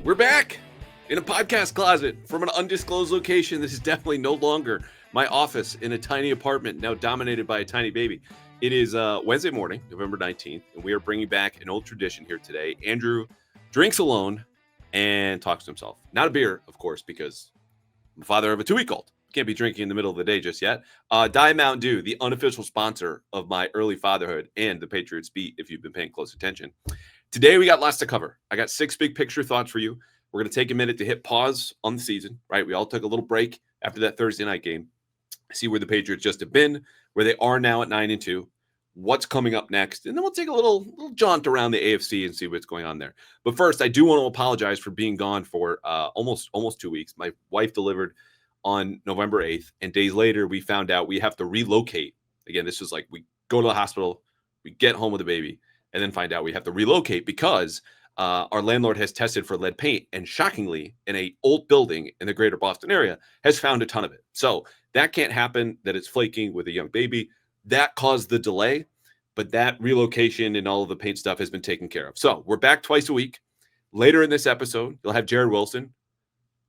We're back in a podcast closet from an undisclosed location. This is definitely no longer my office in a tiny apartment, now dominated by a tiny baby. It is Wednesday morning, November 19th, and we are bringing back an old tradition here today. Andrew drinks alone and talks to himself. Not a beer, of course, because I'm the father of a 2-week-old. Can't be drinking in the middle of the day just yet. Diet Mountain Dew, the unofficial sponsor of my early fatherhood and the Patriots beat, if you've been paying close attention. Today, we got lots to cover. I got 6 big picture thoughts for you. We're going to take a minute to hit pause on the season, right? We all took a little break after that Thursday night game. See where the Patriots just have been, where they are now at 9-2, what's coming up next, and then we'll take a little jaunt around the AFC and see what's going on there. But first, I do want to apologize for being gone for almost 2 weeks. My wife delivered on November 8th, and days later, we found out we have to relocate. Again, this was like we go to the hospital, we get home with the baby, and then find out we have to relocate because our landlord has tested for lead paint, and shockingly, in an old building in the greater Boston area, has found a ton of it. So that can't happen, that it's flaking with a young baby. That caused the delay, but that relocation and all of the paint stuff has been taken care of. So we're back twice a week. Later in this episode, you'll have Jared Wilson,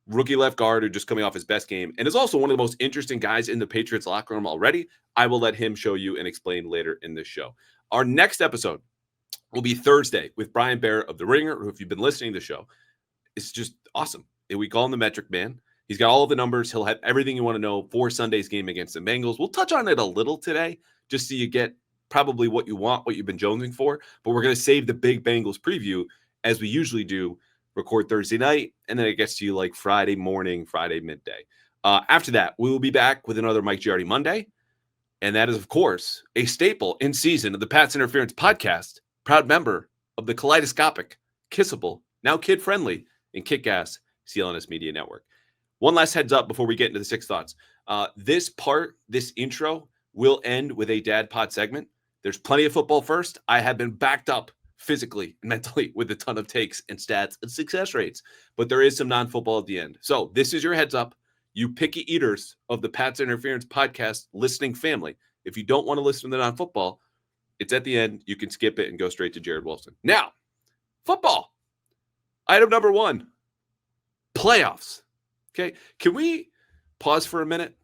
rookie left guard who just coming off his best game and is also one of the most interesting guys in the Patriots locker room already. I will let him show you and explain later in this show. Our next episode will be Thursday with Brian Barrett of The Ringer, who, if you've been listening to the show, it's just awesome. We call him the Metric Man. He's got all of the numbers. He'll have everything you want to know for Sunday's game against the Bengals. We'll touch on it a little today, just so you get probably what you want, what you've been jonesing for. But we're going to save the big Bengals preview, as we usually do, record Thursday night, and then it gets to you like Friday morning, Friday midday. After that, we will be back with another Mike Giardi Monday. And that is, of course, a staple in season of the Pats Interference podcast. Proud member of the kaleidoscopic, kissable, now kid-friendly, and kick-ass CLNS Media Network. One last heads up before we get into the 6 thoughts. This intro, will end with a dad pod segment. There's plenty of football first. I have been backed up physically and mentally with a ton of takes and stats and success rates, but there is some non-football at the end. So this is your heads up. You picky eaters of the Pats Interference podcast listening family. If you don't want to listen to the non-football, it's at the end. You can skip it and go straight to Jared Wilson. Now, football. Item number 1, playoffs. Okay, can we pause for a minute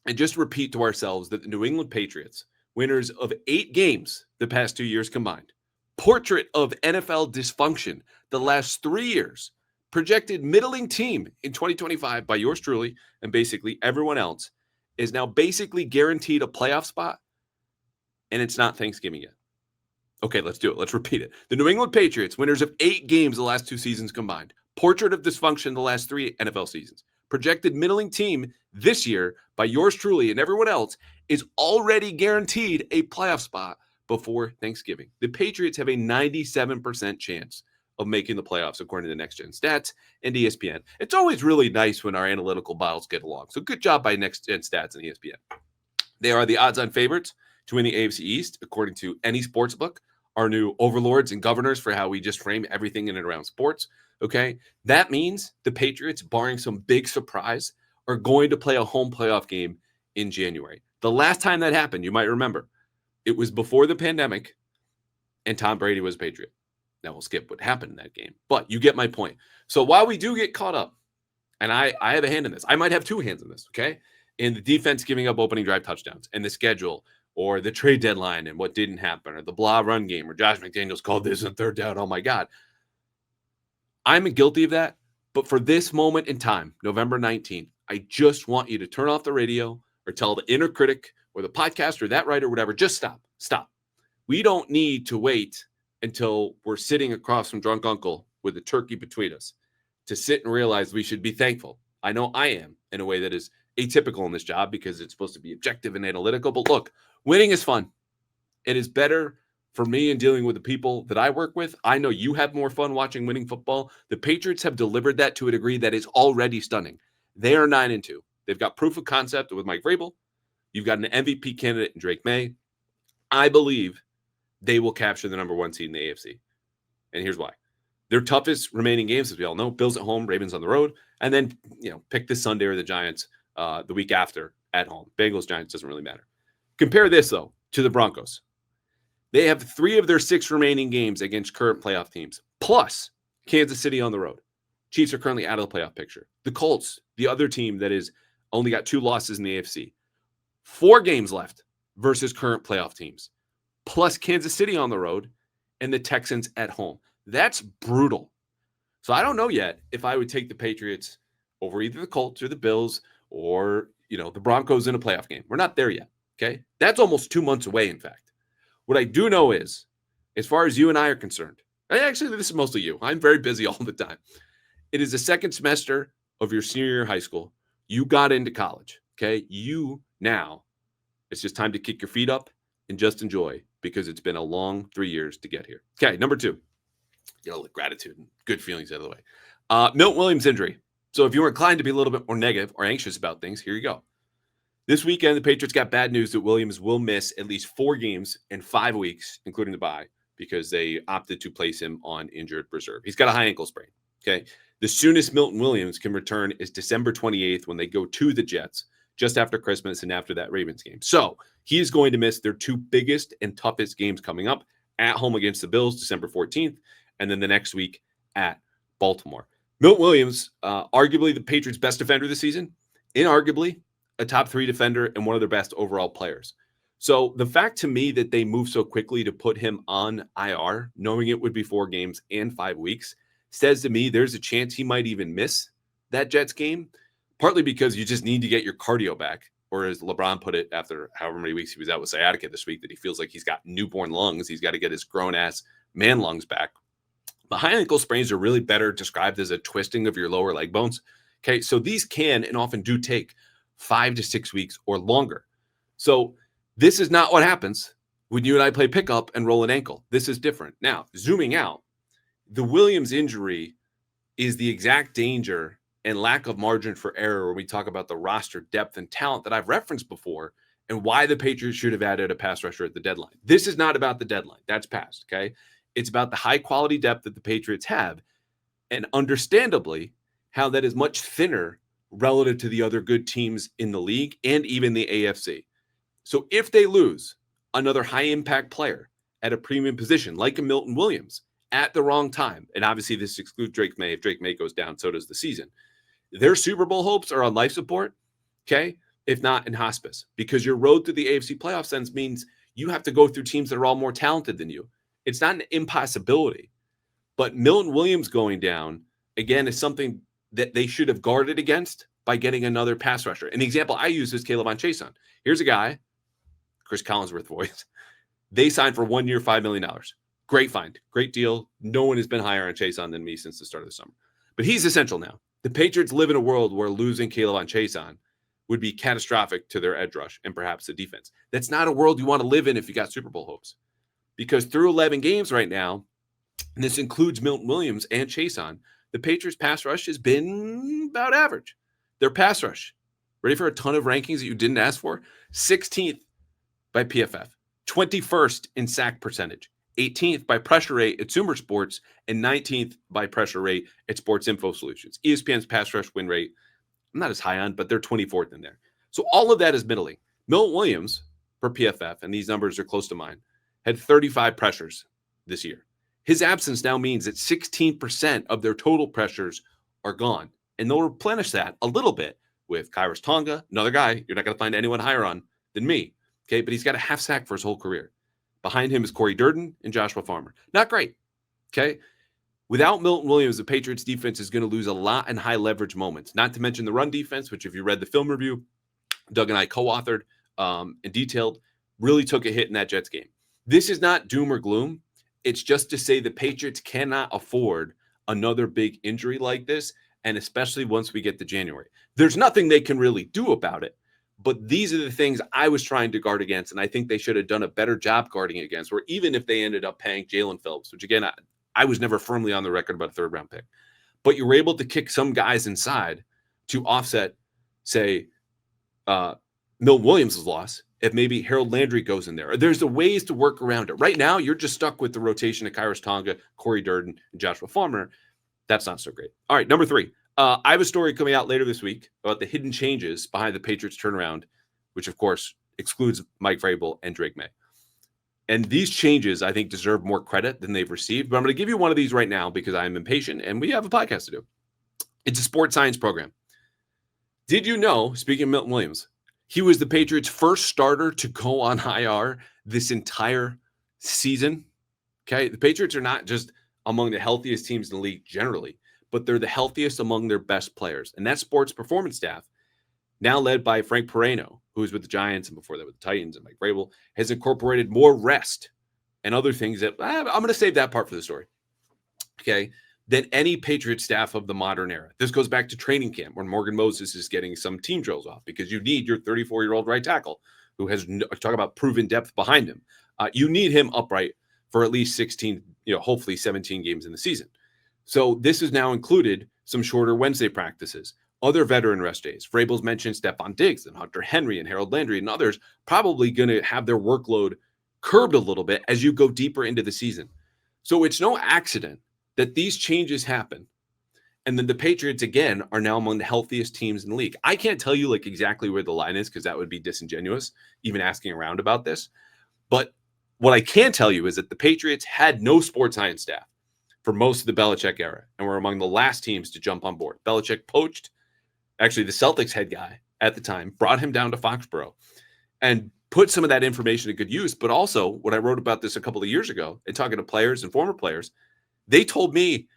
and just repeat to ourselves that the New England Patriots, winners of 8 games the past 2 years combined, portrait of NFL dysfunction the last 3 years, projected middling team in 2025 by yours truly and basically everyone else, is now basically guaranteed a playoff spot. And it's not Thanksgiving yet. Okay, let's do it. Let's repeat it. The New England Patriots, winners of 8 games the last 2 seasons combined. Portrait of dysfunction the last 3 NFL seasons. Projected middling team this year by yours truly and everyone else is already guaranteed a playoff spot before Thanksgiving. The Patriots have a 97% chance of making the playoffs according to the Next Gen Stats and ESPN. It's always really nice when our analytical bottles get along. So good job by Next Gen Stats and ESPN. They are the odds-on favorites to win the AFC East, according to any sportsbook, our new overlords and governors for how we just frame everything in and around sports, okay? That means the Patriots, barring some big surprise, are going to play a home playoff game in January. The last time that happened, you might remember, it was before the pandemic, and Tom Brady was a Patriot. Now we'll skip what happened in that game, but you get my point. So while we do get caught up, and I have a hand in this, I might have 2 hands in this, okay? In the defense giving up opening drive touchdowns, and the schedule, or the trade deadline and what didn't happen, or the blah run game, or Josh McDaniels called this on 3rd down. Oh my God. I'm guilty of that. But for this moment in time, November 19th, I just want you to turn off the radio or tell the inner critic or the podcast or that writer or whatever, just stop. We don't need to wait until we're sitting across from drunk uncle with a turkey between us to sit and realize we should be thankful. I know I am, in a way that is atypical in this job because it's supposed to be objective and analytical. But look, winning is fun. It is better for me in dealing with the people that I work with. I know you have more fun watching winning football. The Patriots have delivered that to a degree that is already stunning. They are 9-2. They've got proof of concept with Mike Vrabel. You've got an MVP candidate in Drake Maye. I believe they will capture the number 1 seed in the AFC. And here's why. Their toughest remaining games, as we all know, Bills at home, Ravens on the road, and then, pick this Sunday or the Giants the week after at home. Bengals, Giants, doesn't really matter. Compare this, though, to the Broncos. They have 3 of their 6 remaining games against current playoff teams, plus Kansas City on the road. Chiefs are currently out of the playoff picture. The Colts, the other team that is only got 2 losses in the AFC, 4 games left versus current playoff teams, plus Kansas City on the road and the Texans at home. That's brutal. So I don't know yet if I would take the Patriots over either the Colts or the Bills or, the Broncos in a playoff game. We're not there yet, okay? That's almost 2 months away, in fact. What I do know is, as far as you and I are concerned, actually, this is mostly you. I'm very busy all the time. It is the second semester of your senior year of high school. You got into college, okay? It's just time to kick your feet up and just enjoy, because it's been a long 3 years to get here. Okay, number 2. Gratitude and good feelings out of the way. Milton Williams injury. So if you were inclined to be a little bit more negative or anxious about things, here you go. This weekend, the Patriots got bad news that Williams will miss at least 4 games in 5 weeks, including the bye, because they opted to place him on injured reserve. He's got a high ankle sprain, okay? The soonest Milton Williams can return is December 28th when they go to the Jets, just after Christmas and after that Ravens game. So he is going to miss their 2 biggest and toughest games coming up, at home against the Bills, December 14th, and then the next week at Baltimore. Milton Williams, arguably the Patriots' best defender this season, inarguably a top 3 defender and one of their best overall players. So the fact to me that they moved so quickly to put him on IR, knowing it would be 4 games and 5 weeks, says to me there's a chance he might even miss that Jets game, partly because you just need to get your cardio back, or as LeBron put it after however many weeks he was out with sciatica this week, that he feels like he's got newborn lungs. He's got to get his grown-ass man lungs back. But high ankle sprains are really better described as a twisting of your lower leg bones. Okay, so these can and often do take 5 to 6 weeks or longer. So this is not what happens when you and I play pickup and roll an ankle. This is different. Now, zooming out, the Williams injury is the exact danger and lack of margin for error when we talk about the roster depth and talent that I've referenced before and why the Patriots should have added a pass rusher at the deadline. This is not about the deadline. That's past, okay? It's about the high-quality depth that the Patriots have, and understandably, how that is much thinner relative to the other good teams in the league and even the AFC. So if they lose another high-impact player at a premium position, like a Milton Williams, at the wrong time, and obviously this excludes Drake Maye. If Drake Maye goes down, so does the season. Their Super Bowl hopes are on life support, okay, if not in hospice, because your road through the AFC playoff sense means you have to go through teams that are all more talented than you. It's not an impossibility, but Milton Williams going down, again, is something that they should have guarded against by getting another pass rusher. And the example I use is Callahan Chason. Here's a guy, Chris Collinsworth voice. They signed for 1 year, $5 million. Great find, great deal. No one has been higher on Chason than me since the start of the summer. But he's essential now. The Patriots live in a world where losing Callahan Chason would be catastrophic to their edge rush and perhaps the defense. That's not a world you want to live in if you got Super Bowl hopes. Because through 11 games right now, and this includes Milton Williams and Chason, the Patriots pass rush has been about average. Their pass rush, ready for a ton of rankings that you didn't ask for? 16th by PFF, 21st in sack percentage, 18th by pressure rate at Sumer Sports, and 19th by pressure rate at Sports Info Solutions. ESPN's pass rush win rate, I'm not as high on, but they're 24th in there. So all of that is middling. Milton Williams, per PFF, and these numbers are close to mine, had 35 pressures this year. His absence now means that 16% of their total pressures are gone. And they'll replenish that a little bit with Kairos Tonga, another guy you're not going to find anyone higher on than me. Okay, but he's got a half sack for his whole career. Behind him is Corey Durden and Joshua Farmer. Not great. Okay. Without Milton Williams, the Patriots defense is going to lose a lot in high leverage moments, not to mention the run defense, which if you read the film review, Doug and I co-authored and detailed, really took a hit in that Jets game. This is not doom or gloom. It's just to say the Patriots cannot afford another big injury like this, and especially once we get to January. There's nothing they can really do about it, but these are the things I was trying to guard against, and I think they should have done a better job guarding against, or even if they ended up paying Jalen Phillips, which again, I was never firmly on the record about a third-round pick. But you were able to kick some guys inside to offset, say, Milton Williams' loss, if maybe Harold Landry goes in there. There's the ways to work around it. Right now, you're just stuck with the rotation of Kairos Tonga, Corey Durden, and Joshua Farmer. That's not so great. All right, number 3. I have a story coming out later this week about the hidden changes behind the Patriots turnaround, which, of course, excludes Mike Vrabel and Drake Maye. And these changes, I think, deserve more credit than they've received. But I'm going to give you one of these right now because I'm impatient and we have a podcast to do. It's a sports science program. Did you know, speaking of Milton Williams, he was the Patriots' first starter to go on IR this entire season? Okay, the Patriots are not just among the healthiest teams in the league generally, but they're the healthiest among their best players. And that sports performance staff, now led by Frank Perrano, who was with the Giants and before that with the Titans, and Mike Vrabel, has incorporated more rest and other things that I'm going to save that part for the story. Okay, than any Patriot staff of the modern era. This goes back to training camp when Morgan Moses is getting some team drills off because you need your 34-year-old right tackle who has, talk about proven depth behind him. You need him upright for at least 16, hopefully 17 games in the season. So this has now included some shorter Wednesday practices, other veteran rest days. Vrabel's mentioned Stephon Diggs and Hunter Henry and Harold Landry and others probably going to have their workload curbed a little bit as you go deeper into the season. So it's no accident that these changes happen. And then the Patriots, again, are now among the healthiest teams in the league. I can't tell you exactly where the line is because that would be disingenuous, even asking around about this. But what I can tell you is that the Patriots had no sports science staff for most of the Belichick era and were among the last teams to jump on board. Belichick poached, actually the Celtics head guy at the time, brought him down to Foxborough and put some of that information to good use. But also, when I wrote about this a couple of years ago and talking to players and former players, they told me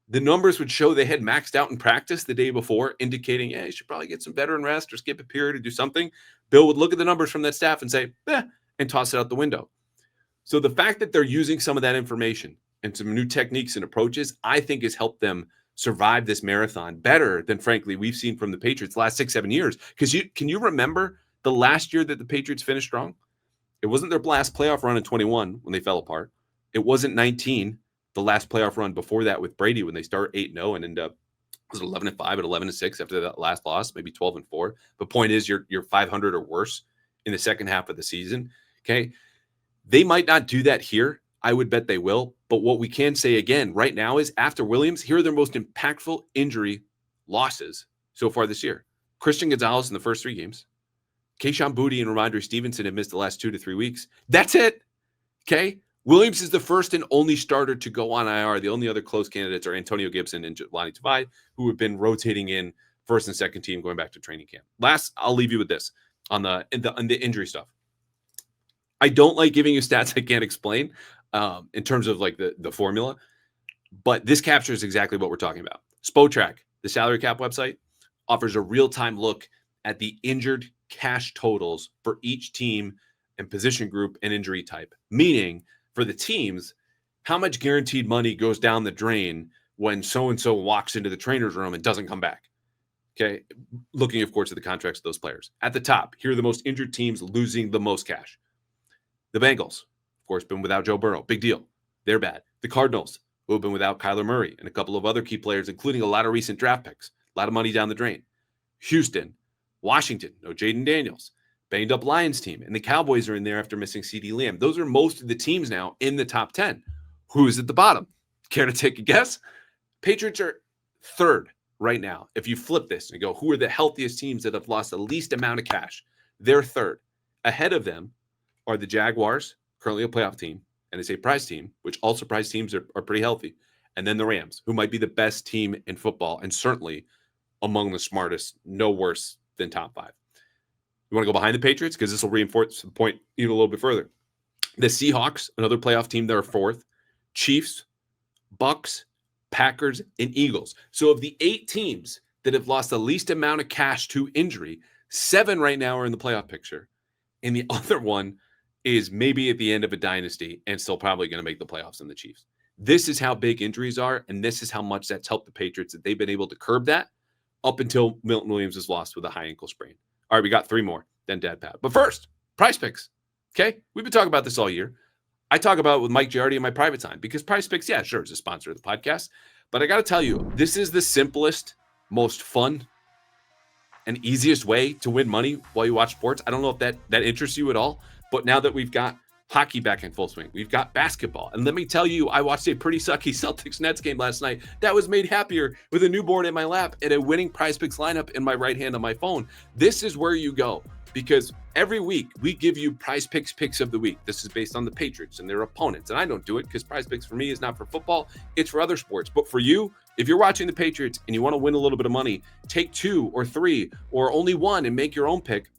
the numbers would show they had maxed out in practice the day before, indicating, you should probably get some veteran rest or skip a period or do something. Bill would look at the numbers from that staff and say, and toss it out the window. So the fact that they're using some of that information and some new techniques and approaches, I think has helped them survive this marathon better than, frankly, we've seen from the Patriots the last 6-7 years. Because can you remember the last year that the Patriots finished strong? It wasn't their last playoff run in 21 when they fell apart. It wasn't 19. The last playoff run before that with Brady when they start 8-0 and end up was 11-5 and 11-6 after that last loss, maybe 12-4. The point is you're 500 or worse in the second half of the season. Okay, they might not do that here. I would bet they will. But what we can say again right now is after Williams, here are their most impactful injury losses so far this year. Christian Gonzalez in the first 3 games. Kayshon Boutte and Ramondre Stevenson have missed the last 2 to 3 weeks. That's it. Okay. Williams is the first and only starter to go on IR. The only other close candidates are Antonio Gibson and Lonnie Tavai, who have been rotating in first and second team going back to training camp. Last, I'll leave you with this on the injury stuff. I don't like giving you stats I can't explain in terms of the formula, but this captures exactly what we're talking about. SpoTrack, the salary cap website, offers a real-time look at the injured cash totals for each team and position group and injury type, meaning for the teams, how much guaranteed money goes down the drain when so-and-so walks into the trainer's room and doesn't come back. Okay. Looking, of course, at the contracts of those players. At the top, here are the most injured teams losing the most cash. The Bengals, of course, been without Joe Burrow. Big deal. They're bad. The Cardinals, who have been without Kyler Murray and a couple of other key players, including a lot of recent draft picks. A lot of money down the drain. Houston, Washington, no Jaden Daniels. Banged up Lions team, and the Cowboys are in there after missing CeeDee Lamb. Those are most of the teams now in the top 10. Who's at the bottom? Care to take a guess? Patriots are third right now. If you flip this and go, who are the healthiest teams that have lost the least amount of cash? They're third. Ahead of them are the Jaguars, currently a playoff team, and it's a prize team, which also prize teams are pretty healthy. And then the Rams, who might be the best team in football and certainly among the smartest, no worse than top 5. You want to go behind the Patriots? Because this will reinforce the point even a little bit further. The Seahawks, another playoff team, they're fourth. Chiefs, Bucks, Packers, and Eagles. So of the 8 teams that have lost the least amount of cash to injury, 7 right now are in the playoff picture. And the other one is maybe at the end of a dynasty and still probably going to make the playoffs in the Chiefs. This is how big injuries are, and this is how much that's helped the Patriots, that they've been able to curb that up until Milton Williams was lost with a high ankle sprain. All right, we got 3 more, then Dad Pat. But first, PrizePicks. Okay, we've been talking about this all year. I talk about it with Mike Giardi in my private time because PrizePicks, yeah, sure, is a sponsor of the podcast. But I got to tell you, this is the simplest, most fun, and easiest way to win money while you watch sports. I don't know if that interests you at all, but now that we've got hockey back in full swing, we've got basketball. And let me tell you, I watched a pretty sucky Celtics-Nets game last night that was made happier with a newborn in my lap and a winning PrizePicks lineup in my right hand on my phone. This is where you go because every week we give you PrizePicks picks of the week. This is based on the Patriots and their opponents. And I don't do it because PrizePicks for me is not for football. It's for other sports. But for you, if you're watching the Patriots and you want to win a little bit of money, take 2 or 3 or only one and make your own pick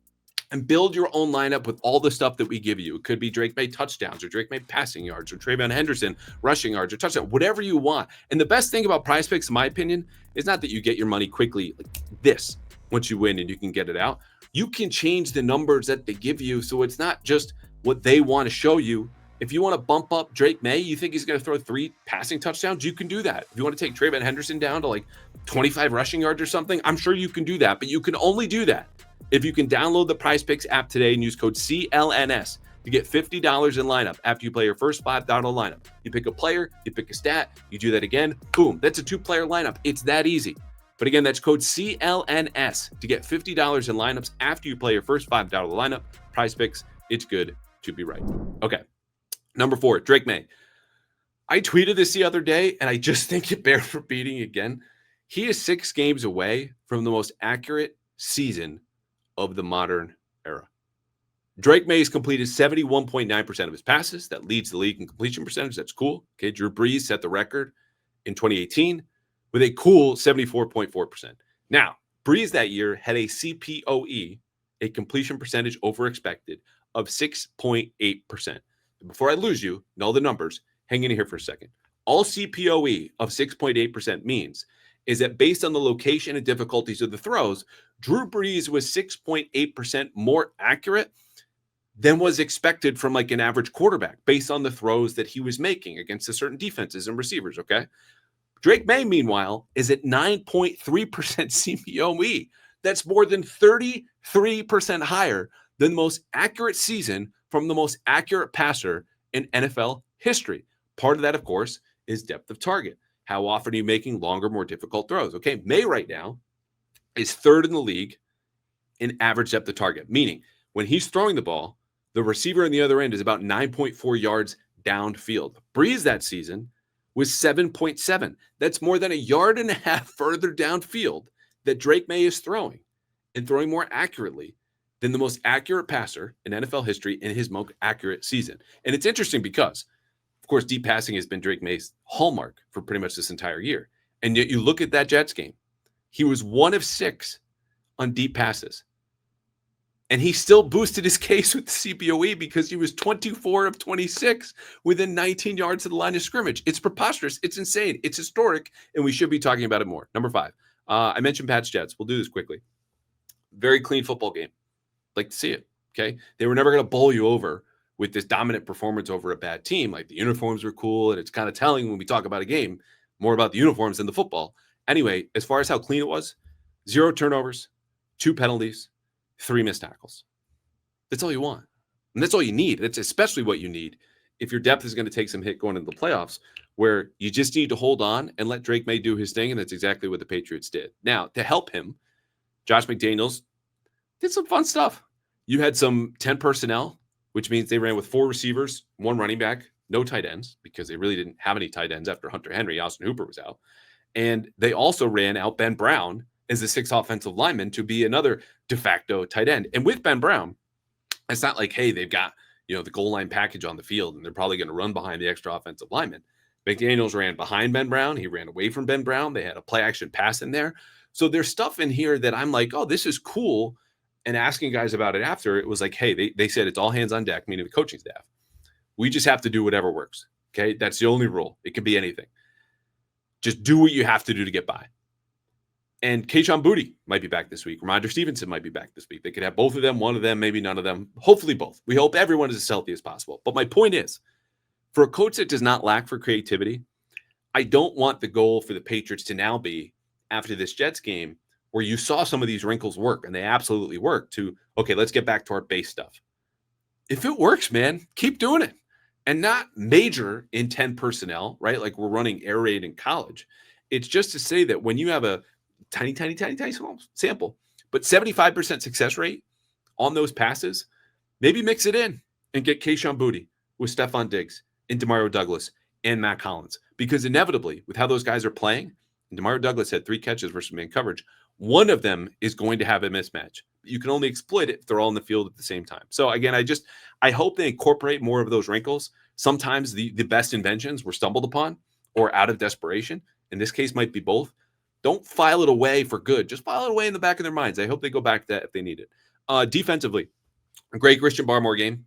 and build your own lineup with all the stuff that we give you. It could be Drake Maye touchdowns or Drake Maye passing yards or Trayvon Henderson rushing yards or touchdown, whatever you want. And the best thing about PrizePicks, in my opinion, is not that you get your money quickly like this once you win and you can get it out. You can change the numbers that they give you, so it's not just what they want to show you. If you want to bump up Drake Maye, you think he's going to throw 3 passing touchdowns, you can do that. If you want to take Trayvon Henderson down to like 25 rushing yards or something, I'm sure you can do that. But you can only do that if you can download the PrizePicks app today and use code CLNS to get $50 in lineup after you play your first $5 lineup. You pick a player, you pick a stat, you do that again, boom, that's a 2-player lineup. It's that easy. But again, that's code CLNS to get $50 in lineups after you play your first $5 lineup. PrizePicks, it's good to be right. Okay, number 4, Drake Maye. I tweeted this the other day, and I just think it bears repeating again. He is 6 games away from the most accurate season of the modern era. Drake Maye has completed 71.9% of his passes. That leads the league in completion percentage. That's cool. Okay, Drew Brees set the record in 2018 with a cool 74.4%. Now, Brees that year had a CPOE, a completion percentage over expected, of 6.8%. Before I lose you, know the numbers, hang in here for a second. All CPOE of 6.8% means is that based on the location and difficulties of the throws, Drew Brees was 6.8% more accurate than was expected from like an average quarterback based on the throws that he was making against the certain defenses and receivers, okay? Drake Maye, meanwhile, is at 9.3% CPOE. That's more than 33% higher than the most accurate season from the most accurate passer in NFL history. Part of that, of course, is depth of target. How often are you making longer, more difficult throws? Okay, Maye right now is 3rd in the league in average depth of target, meaning when he's throwing the ball, the receiver on the other end is about 9.4 yards downfield. Brees that season was 7.7. That's more than 1.5 yards further downfield that Drake Maye is throwing, and throwing more accurately than the most accurate passer in NFL history in his most accurate season. And it's interesting because, of course, deep passing has been Drake Maye's hallmark for pretty much this entire year. And yet you look at that Jets game, he was 1 of 6 on deep passes. And he still boosted his case with the CPOE because he was 24 of 26 within 19 yards of the line of scrimmage. It's preposterous. It's insane. It's historic. And we should be talking about it more. Number 5, I mentioned Pats-Jets. We'll do this quickly. Very clean football game. Like to see it. Okay. They were never going to bowl you over with this dominant performance over a bad team. Like the uniforms were cool. And it's kind of telling when we talk about a game more about the uniforms than the football. Anyway, as far as how clean it was, 0 turnovers, 2 penalties, 3 missed tackles. That's all you want. And that's all you need. That's especially what you need if your depth is going to take some hit going into the playoffs, where you just need to hold on and let Drake Maye do his thing. And that's exactly what the Patriots did. Now, to help him, Josh McDaniels did some fun stuff. You had some 10 personnel, which means they ran with 4 receivers, 1 running back, no tight ends, because they really didn't have any tight ends after Hunter Henry. Austin Hooper was out. And they also ran out Ben Brown as the 6th offensive lineman to be another de facto tight end. And with Ben Brown, it's not like, hey, they've got, the goal line package on the field and they're probably going to run behind the extra offensive lineman. McDaniels ran behind Ben Brown. He ran away from Ben Brown. They had a play action pass in there. So there's stuff in here that I'm like, oh, this is cool. And asking guys about it after, it was like, hey, they said it's all hands on deck, meaning the coaching staff. We just have to do whatever works. Okay. That's the only rule. It could be anything. Just do what you have to do to get by. And Kayshon Boutte might be back this week. Ramondre Stevenson might be back this week. They could have both of them, one of them, maybe none of them. Hopefully both. We hope everyone is as healthy as possible. But my point is, for a coach that does not lack for creativity, I don't want the goal for the Patriots to now be, after this Jets game, where you saw some of these wrinkles work, and they absolutely work, to, okay, let's get back to our base stuff. If it works, man, keep doing it. And not major in 10 personnel, right? Like we're running air raid in college. It's just to say that when you have a tiny small sample, but 75% success rate on those passes, maybe mix it in and get Kayshon Boutte with Stephon Diggs and Demario Douglas and Matt Collins. Because inevitably, with how those guys are playing, and Demario Douglas had 3 catches versus man coverage, one of them is going to have a mismatch You can only exploit it if they're all in the field at the same time. So again, I hope they incorporate more of those wrinkles. Sometimes the best inventions were stumbled upon or out of desperation. In this case, might be both. Don't file it away for good. Just file it away in the back of their minds. I hope they go back to that if they need it. Defensively, a great Christian Barmore game.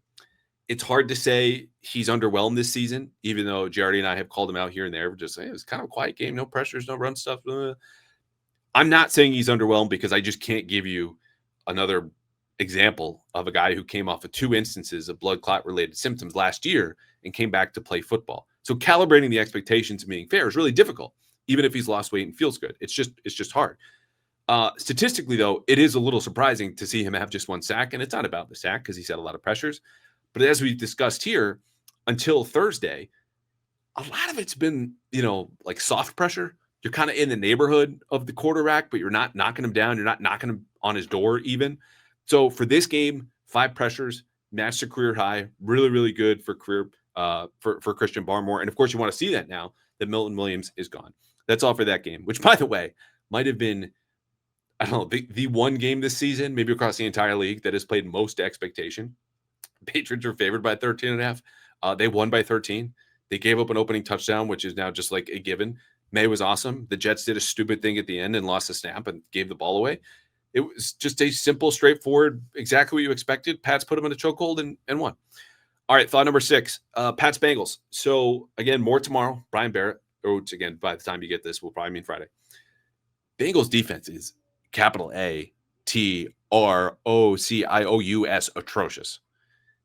It's hard to say he's underwhelmed this season, even though Jardy and I have called him out here and there. We're just saying it was kind of a quiet game, no pressures, no run stuff. I'm not saying he's underwhelmed because I just can't give you another example of a guy who came off of 2 instances of blood clot related symptoms last year and came back to play football. So calibrating the expectations and being fair is really difficult, even if he's lost weight and feels good. It's just hard. Statistically, though, it is a little surprising to see him have just 1 sack, and it's not about the sack because he's had a lot of pressures. But as we discussed here, until Thursday, a lot of it's been, like soft pressure. You're kind of in the neighborhood of the quarterback, but you're not knocking him down. You're not knocking him on his door even. So for this game, 5 pressures, matched a career high. Really, really good for career for Christian Barmore. And of course, you want to see that now that Milton Williams is gone. That's all for that game, which, by the way, might have been, I don't know, the one game this season, maybe across the entire league, that has played most to expectation. Patriots are favored by 13.5. They won by 13. They gave up an opening touchdown, which is now just like a given. Maye was awesome. The Jets did a stupid thing at the end and lost a snap and gave the ball away. It was just a simple, straightforward, exactly what you expected. Pats put them in a chokehold and won. All right, thought number 6, Pats-Bengals. So, again, more tomorrow. Brian Barrett, which, again, by the time you get this, will probably mean Friday. Bengals defense is capital A-T-R-O-C-I-O-U-S atrocious.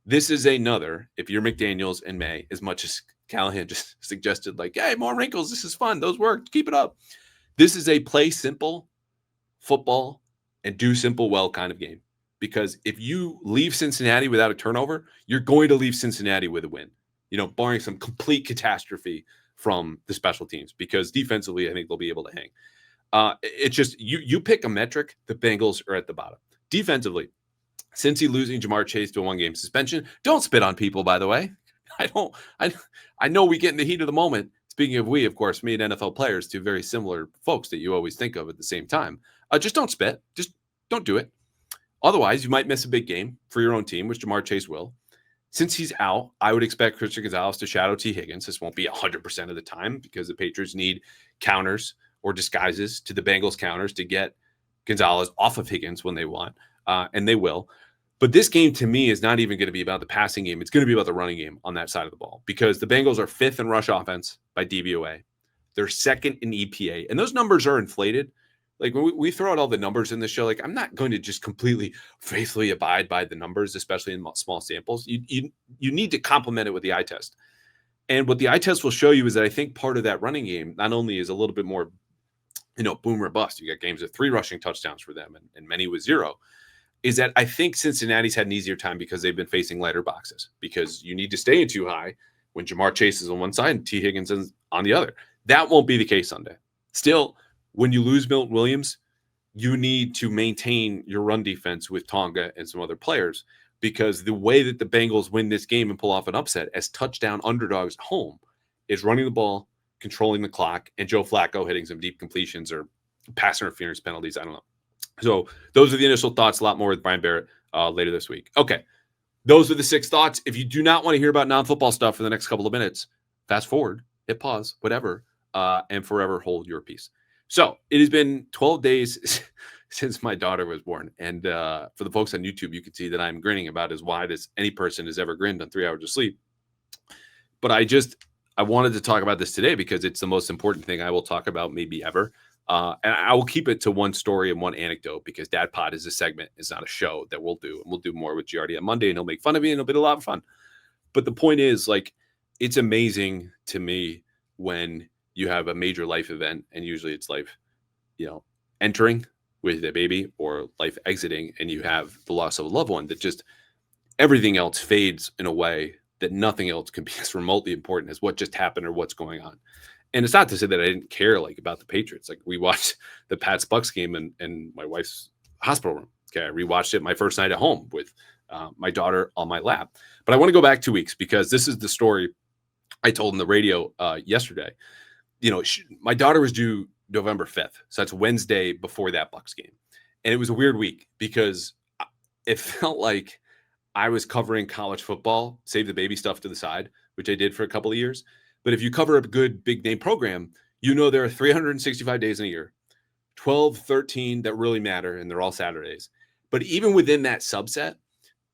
This is another, if you're McDaniels and Maye, as much as Callahan just suggested, like, hey, more wrinkles. This is fun. Those worked. Keep it up. This is a play simple football and do simple well kind of game. Because if you leave Cincinnati without a turnover, you're going to leave Cincinnati with a win, barring some complete catastrophe from the special teams. Because defensively, I think they'll be able to hang. It's just, you pick a metric, the Bengals are at the bottom. Defensively, since he's losing Jamar Chase to a 1-game suspension, don't spit on people, by the way. I know we get in the heat of the moment. Speaking of we, of course, me and NFL players, two very similar folks that you always think of at the same time. Just don't spit. Just don't do it. Otherwise, you might miss a big game for your own team, which Jamar Chase will. Since he's out, I would expect Christian Gonzalez to shadow T. Higgins. This won't be 100% of the time because the Patriots need counters or disguises to the Bengals counters to get Gonzalez off of Higgins when they want, and they will. But this game, to me, is not even going to be about the passing game. It's going to be about the running game on that side of the ball because the Bengals are 5th in rush offense by DVOA. They're 2nd in EPA. And those numbers are inflated. Like, when we throw out all the numbers in the show, like, I'm not going to just completely faithfully abide by the numbers, especially in small samples. You need to complement it with the eye test. And what the eye test will show you is that I think part of that running game not only is a little bit more, boom or bust. You got games with 3 rushing touchdowns for them and many with 0. Is that I think Cincinnati's had an easier time because they've been facing lighter boxes because you need to stay in too high when Jamar Chase is on one side and T. Higgins is on the other. That won't be the case Sunday. Still, when you lose Milton Williams, you need to maintain your run defense with Tonga and some other players because the way that the Bengals win this game and pull off an upset as touchdown underdogs at home is running the ball, controlling the clock, and Joe Flacco hitting some deep completions or pass interference penalties. I don't know. So those are the initial thoughts. A lot more with Brian Barrett later this week. Okay, those are the 6 thoughts. If you do not want to hear about non-football stuff for the next couple of minutes, fast forward, hit pause, whatever, and forever hold your peace. So it has been 12 days since my daughter was born. And for the folks on YouTube, you can see that I'm grinning about as wide as any person has ever grinned on 3 hours of sleep. But I wanted to talk about this today because it's the most important thing I will talk about maybe ever. And I will keep it to one story and one anecdote because Dad Pod is a segment. It's not a show that we'll do. And we'll do more with Giardi on Monday and he'll make fun of me and it'll be a lot of fun. But the point is, like, it's amazing to me when you have a major life event and usually it's life, entering with a baby or life exiting and you have the loss of a loved one that just everything else fades in a way that nothing else can be as remotely important as what just happened or what's going on. And it's not to say that I didn't care about the Patriots. Like, we watched the Pats-Bucks game in my wife's hospital room. Okay, I rewatched it my first night at home with my daughter on my lap. But I want to go back 2 weeks because this is the story I told on the radio yesterday. My daughter was due November 5th. So that's Wednesday before that Bucks game. And it was a weird week because it felt like I was covering college football, save the baby stuff to the side, which I did for a couple of years. But if you cover a good big name program, there are 365 days in a year, 12, 13 that really matter, and they're all Saturdays. But even within that subset,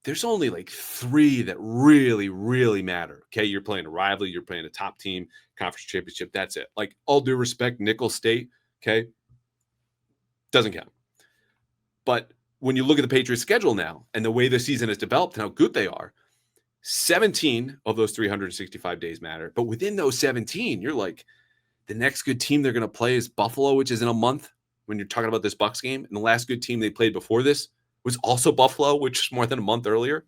there's only like 3 that really, really matter. Okay. You're playing a rival, you're playing a top team, conference championship. That's it. Like, all due respect, Nicholls State, okay, doesn't count. But when you look at the Patriots schedule now and the way the season has developed and how good they are, 17 of those 365 days matter. But within those 17, you're like, the next good team they're going to play is Buffalo, which is in a month when you're talking about this Bucs game. And the last good team they played before this was also Buffalo, which is more than a month earlier.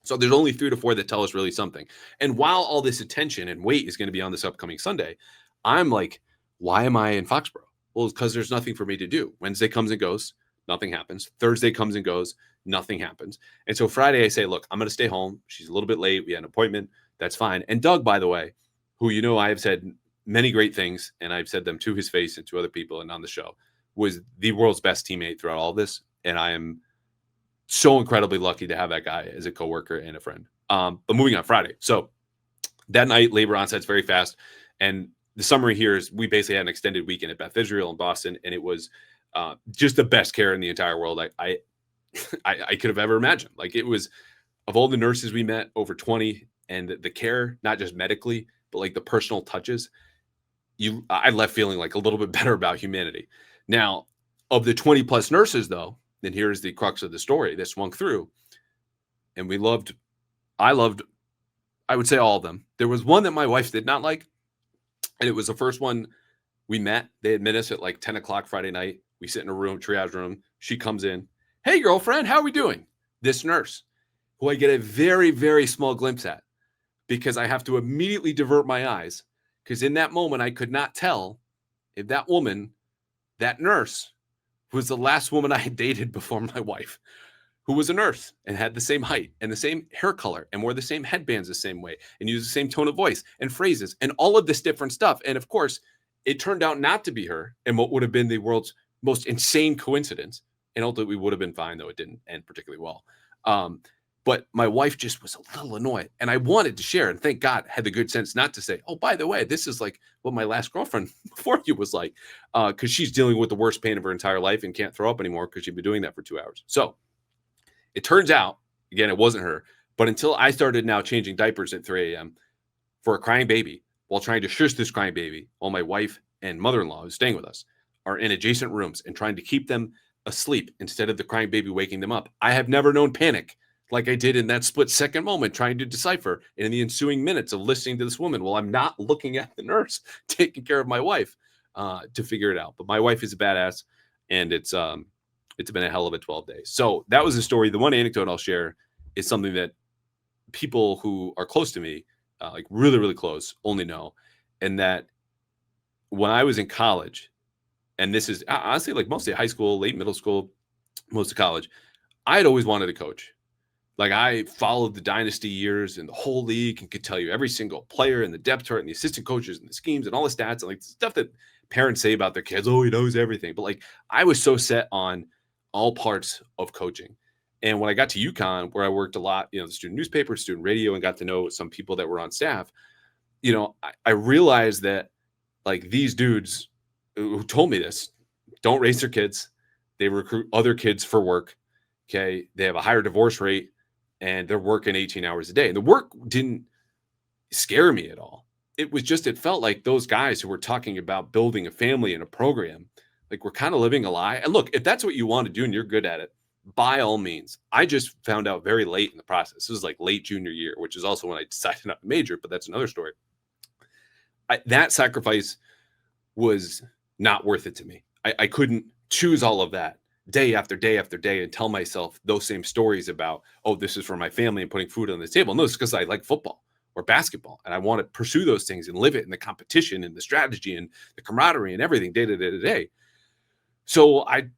So there's only 3 to 4 that tell us really something. And while all this attention and weight is going to be on this upcoming Sunday, I'm like, why am I in Foxborough? Well, it's because there's nothing for me to do. Wednesday comes and goes, nothing happens. Thursday comes and goes, nothing happens. And so Friday I say, look, I'm going to stay home. She's a little bit late. We had an appointment. That's fine. And Doug, by the way, who I have said many great things, and I've said them to his face and to other people and on the show, was the world's best teammate throughout all this. And I am so incredibly lucky to have that guy as a coworker and a friend. But moving on Friday. So that night, labor onset's very fast. And the summary here is we basically had an extended weekend at Beth Israel in Boston, and it was just the best care in the entire world I could have ever imagined. Like, it was, of all the nurses we met, over 20, and the care, not just medically, but like the personal touches, I left feeling like a little bit better about humanity. Now, of the 20 plus nurses, though, then here's the crux of the story that swung through. And I would say all of them. There was one that my wife did not like. And it was the first one we met. They admit us at like 10 o'clock Friday night. We sit in a room, triage room. She comes in. Hey, girlfriend, how are we doing? This nurse, who I get a very, very small glimpse at, because I have to immediately divert my eyes, because in that moment, I could not tell if that woman, that nurse, was the last woman I had dated before my wife, who was a nurse and had the same height and the same hair color and wore the same headbands the same way and used the same tone of voice and phrases and all of this different stuff. And of course, it turned out not to be her, and what would have been the world's most insane coincidence. And ultimately, we would have been fine, though it didn't end particularly well. But my wife just was a little annoyed, and I wanted to share, and thank God had the good sense not to say, oh, by the way, this is like what my last girlfriend before you was like, because she's dealing with the worst pain of her entire life and can't throw up anymore because she'd been doing that for 2 hours. So it turns out, again, it wasn't her, but until I started now changing diapers at 3 a.m. for a crying baby while trying to shush this crying baby, while my wife and mother-in-law, who's staying with us, are in adjacent rooms and trying to keep them asleep instead of the crying baby waking them up, I have never known panic like I did in that split-second moment trying to decipher, and in the ensuing minutes of listening to this woman while I'm not looking at the nurse taking care of my wife to figure it out. But my wife is a badass, and it's been a hell of a 12 days. So that was the story. The one anecdote I'll share is something that people who are close to me, like really, really close, only know. And that when I was in college, and this is honestly like mostly high school, late middle school, most of college, I had always wanted to coach. Like, I followed the dynasty years and the whole league and could tell you every single player and the depth chart and the assistant coaches and the schemes and all the stats and like stuff that parents say about their kids. Oh, he knows everything. But like, I was so set on all parts of coaching. And when I got to UConn, where I worked a lot, the student newspaper, student radio, and got to know some people that were on staff, I realized that like these dudes who told me this don't raise their kids. They recruit other kids for work. Okay. They have a higher divorce rate, and they're working 18 hours a day. And the work didn't scare me at all. It felt like those guys who were talking about building a family and a program, like, we're kind of living a lie. And look, if that's what you want to do and you're good at it, by all means. I just found out very late in the process. This was like late junior year, which is also when I decided not to major, but that's another story. That sacrifice was not worth it to me. I couldn't choose all of that day after day after day and tell myself those same stories about, oh, this is for my family and putting food on the table. No, it's because I like football or basketball, and I want to pursue those things and live it in the competition and the strategy and the camaraderie and everything day to day to day. So I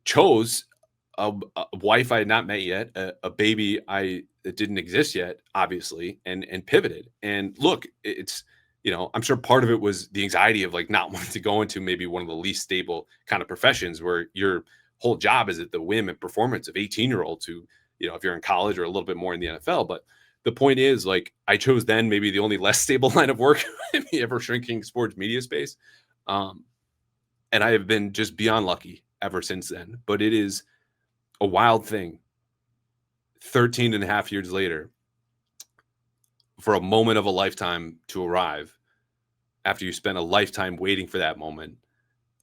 chose a wife I had not met yet, a baby that didn't exist yet, obviously, and pivoted. And look, it's, I'm sure part of it was the anxiety of like not wanting to go into maybe one of the least stable kind of professions where you're whole job is at the whim and performance of 18-year-olds who, if you're in college or a little bit more in the NFL. But the point is, like, I chose then maybe the only less stable line of work in the ever shrinking sports media space. And I have been just beyond lucky ever since then. But it is a wild thing 13 and a half years later for a moment of a lifetime to arrive after you spent a lifetime waiting for that moment,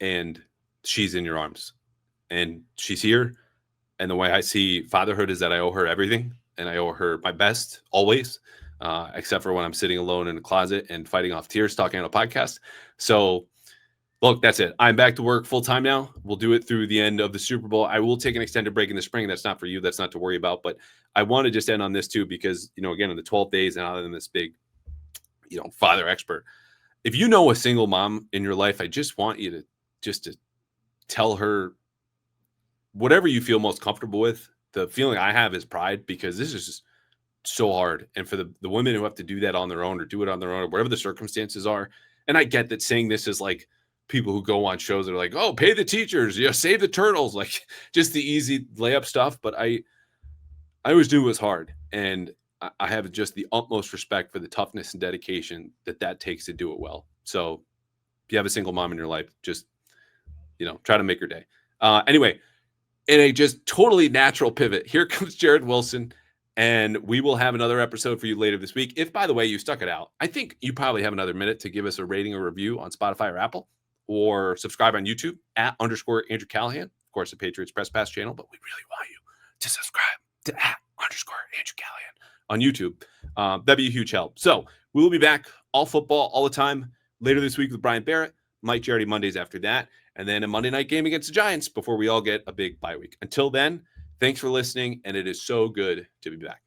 and she's in your arms and she's here. And the way I see fatherhood is that I owe her everything, and I owe her my best always, except for when I'm sitting alone in a closet and fighting off tears talking on a podcast. So look, that's it. I'm back to work full time now. We'll do it through the end of the Super Bowl. I will take an extended break in the spring. That's not for you. That's not to worry about. But I want to just end on this too, because, again, in the 12 days and other than this big, father expert, if you know a single mom in your life, I just want you to tell her whatever you feel most comfortable with. The feeling I have is pride, because this is just so hard. And for the women who have to do that on their own or do it on their own or whatever the circumstances are. And I get that saying this is like people who go on shows that are like, oh, pay the teachers, save the turtles, like just the easy layup stuff. But I always knew it was hard. And I have just the utmost respect for the toughness and dedication that takes to do it well. So if you have a single mom in your life, just, try to make her day. Anyway, in a just totally natural pivot, here comes Jared Wilson, and we will have another episode for you later this week. If, by the way, you stuck it out, I think you probably have another minute to give us a rating or review on Spotify or Apple, or subscribe on YouTube @_Andrew Callahan, of course, the Patriots Press Pass channel. But we really want you to subscribe to @_Andrew Callahan on YouTube. That'd be a huge help. So we will be back all football all the time later this week with Brian Barrett, Mike Charity Mondays after that, and then a Monday night game against the Giants before we all get a big bye week. Until then, thanks for listening, and it is so good to be back.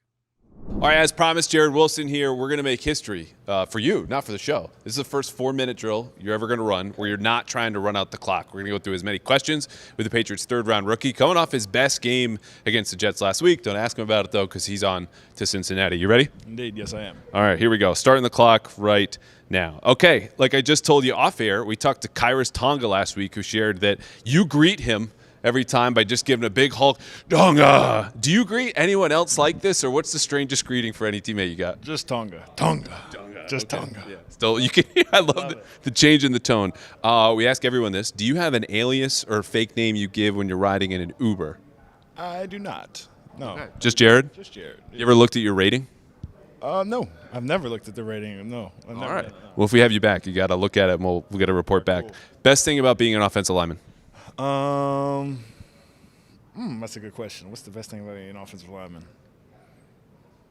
All right, as promised, Jared Wilson here. We're going to make history for you, not for the show. This is the first 4-minute drill you're ever going to run where you're not trying to run out the clock. We're going to go through as many questions with the Patriots' third-round rookie, coming off his best game against the Jets last week. Don't ask him about it, though, because he's on to Cincinnati. You ready? Indeed, yes, I am. All right, here we go. Starting the clock right now. Okay, like I just told you off air, we talked to Kairos Tonga last week, who shared that you greet him every time by just giving a big Hulk, Tonga. Do you greet anyone else like this, or what's the strangest greeting for any teammate you got? Just Tonga. Tonga. Just okay. Tonga. Yeah. Still, you can. I love the change in the tone. We ask everyone this. Do you have an alias or fake name you give when you're riding in an Uber? I do not. No. Okay. Just Jared? Just Jared. You ever looked at your rating? No. I've never looked at the rating. No. I've never. All right. Well, if we have you back, you got to look at it, and we'll get a report back. Cool. Best thing about being an offensive lineman? That's a good question. What's the best thing about being an offensive lineman?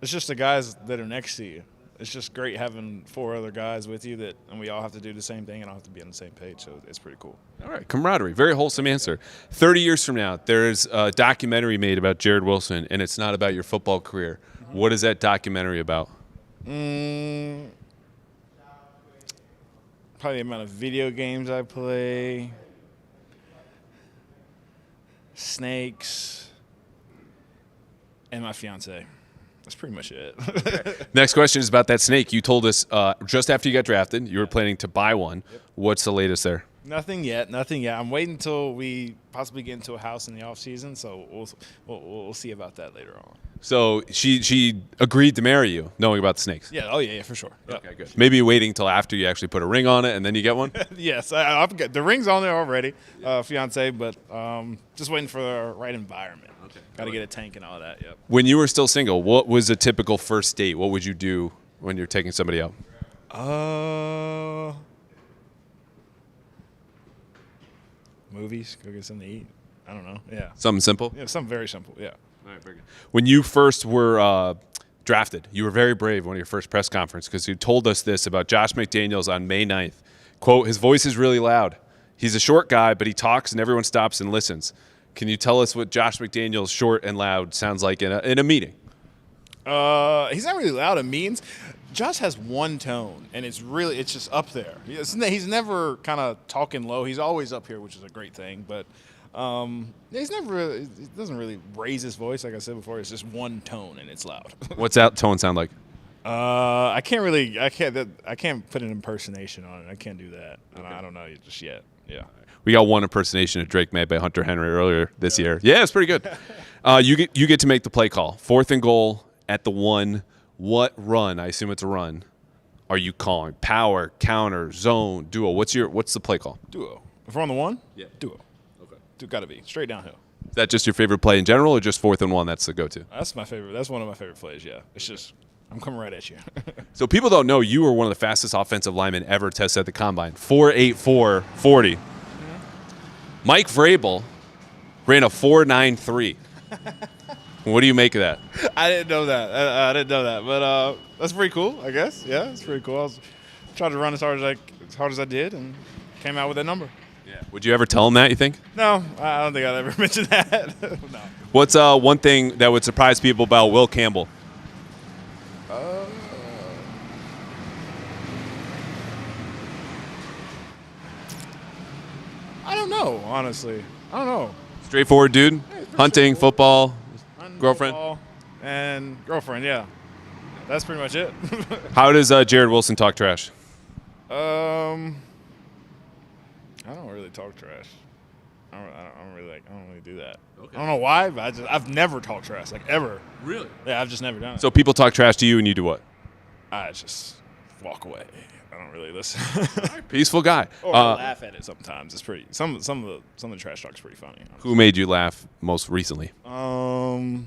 It's just the guys that are next to you. It's just great having 4 other guys with you and we all have to do the same thing and all have to be on the same page. So it's pretty cool. All right, camaraderie. Very wholesome answer. 30 years from now, there's a documentary made about Jared Wilson, and it's not about your football career. Mm-hmm. What is that documentary about? Probably the amount of video games I play. Snakes, and my fiance. That's pretty much it. Okay. Next question is about that snake. You told us just after you got drafted, you were planning to buy one. Yep. What's the latest there? Nothing yet. I'm waiting until we possibly get into a house in the off season, so we'll see about that later on. So she agreed to marry you, knowing about the snakes. Yeah. Oh yeah, for sure. Yep. Okay, good. Maybe waiting until after you actually put a ring on it and then you get one. Yes, I've got the ring's on there already, fiance. But just waiting for the right environment. Okay. Got to get a tank and all that. Yep. When you were still single, what was a typical first date? What would you do when you're taking somebody out? Movies. Go get something to eat. I don't know. Yeah. Something simple? Yeah, something very simple. Yeah. All right, very good. When you first were drafted, you were very brave on your first press conference because you told us this about Josh McDaniels on May 9th. Quote, his voice is really loud. He's a short guy, but he talks and everyone stops and listens. Can you tell us what Josh McDaniels short and loud sounds like in a meeting? He's not really loud in meetings. Josh has one tone, and it's just up there. He's never kind of talking low. He's always up here, which is a great thing. But he doesn't really raise his voice, like I said before. It's just one tone, and it's loud. What's that tone sound like? I can't put an impersonation on it. I can't do that. Okay. I don't know just yet. Yeah. We got one impersonation of Drake Maye by Hunter Henry earlier this year. Yeah, it's pretty good. You get to make the play call. 4th and goal at the 1. What run? I assume it's a run. Are you calling? Power, counter, zone, duo. What's the play call? Duo. If we're on the 1? Yeah. Duo. Okay. Got to be straight downhill. Is that just your favorite play in general, or just 4th and 1? That's the go-to. That's my favorite. That's one of my favorite plays. Yeah. It's just I'm coming right at you. So people don't know you were one of the fastest offensive linemen ever tested at the combine. 4.84 40. Mm-hmm. Mike Vrabel ran a 4.93. What do you make of that? I didn't know that. I didn't know that, but that's pretty cool. I guess. Yeah, it's pretty cool. I was trying to run as hard as I did, and came out with that number. Yeah. Would you ever tell him that? You think? No, I don't think I'd ever mention that. No. What's one thing that would surprise people about Will Campbell? I don't know. Honestly, I don't know. Straightforward dude. Hunting, football, girlfriend. Football and girlfriend. Yeah, that's pretty much it. How does Jared Wilson talk trash? I don't really talk trash. I don't really do that. Okay. I don't know why, but I've never talked trash, like, ever. Really? Yeah, I've just never done it. So people talk trash to you, and you do what? I just walk away. I don't really listen. Peaceful guy. Or I laugh at it sometimes. It's pretty. Some of the trash talk's pretty funny. Honestly. Who made you laugh most recently? It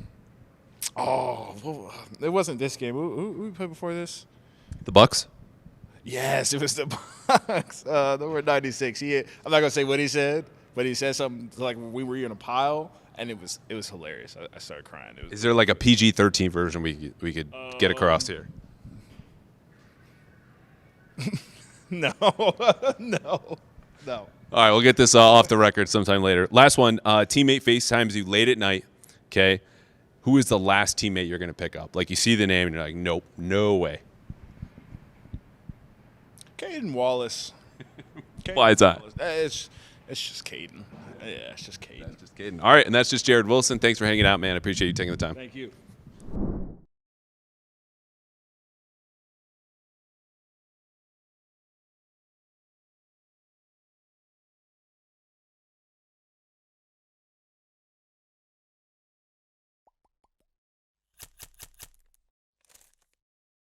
wasn't this game. Who we played before this? The Bucks. Yes, it was the Bucks. Number 96. I'm not gonna say what he said, but he said something like we were in a pile, and it was hilarious. I started crying. Is there like a PG-13 version we could get across here? No. No. All right, we'll get this off the record sometime later. Last one. Teammate FaceTimes you late at night. Okay, who is the last teammate you're gonna pick up? Like, you see the name and you're like, nope, no way. Caden Wallace. Why is that? It's just Caden. Yeah, it's just Caden. All right, and that's just Jared Wilson. Thanks for hanging out, man. I appreciate you taking the time. Thank you.